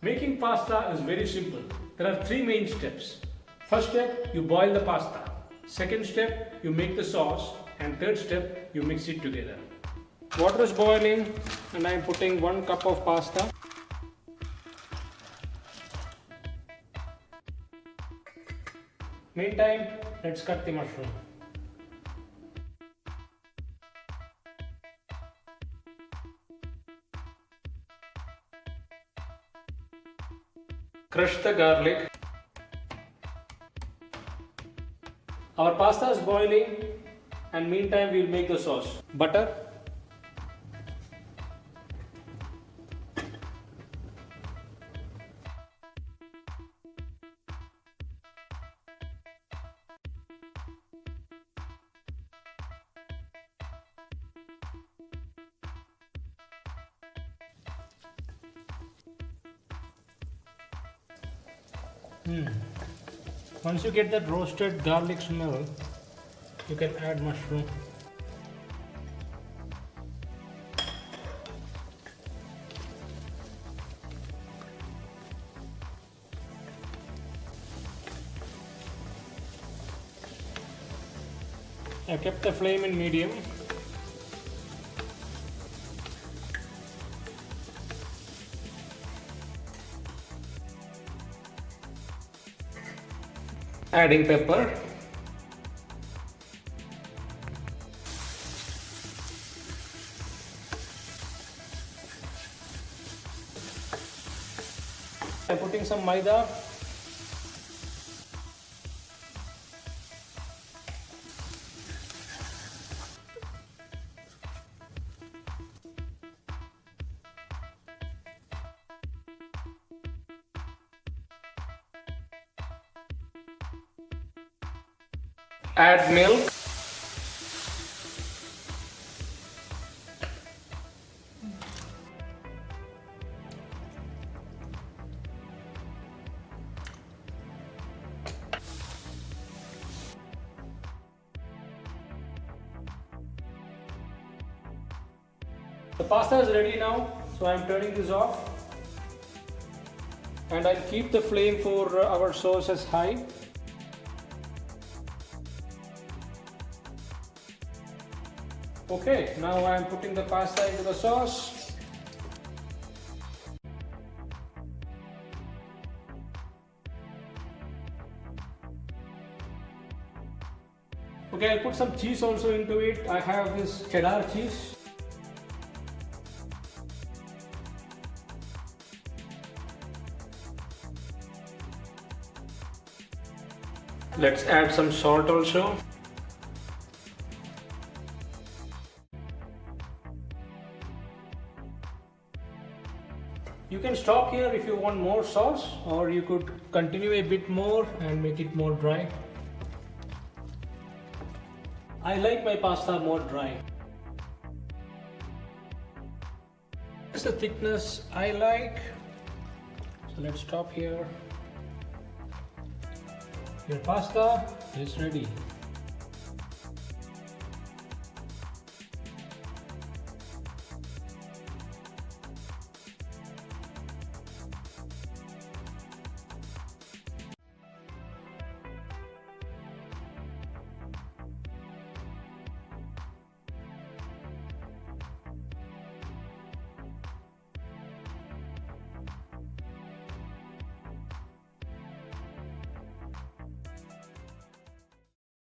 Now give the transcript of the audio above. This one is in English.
Making pasta is very simple. There are three main steps. First step, you boil the pasta. Second step, you make the sauce. And third step, you mix it together. Water is boiling and I am putting 1 cup of pasta. Meantime, let's cut the mushroom. Crush the garlic. Our pasta is boiling and meantime we will make the sauce. Butter. Once you get that roasted garlic smell, you can add mushroom. I kept the flame in medium. Adding pepper. I'm putting some Maida. Add milk. The pasta is ready now, so I am turning this off. And I'll keep the flame for our sauce as high. Okay, now I am putting the pasta into the sauce. Okay, I'll put some cheese also into it. I have this cheddar cheese. Let's add some salt also. You can stop here if you want more sauce, or you could continue a bit more and make it more dry. I like my pasta more dry. This is the thickness I like. So let's stop here. Your pasta is ready.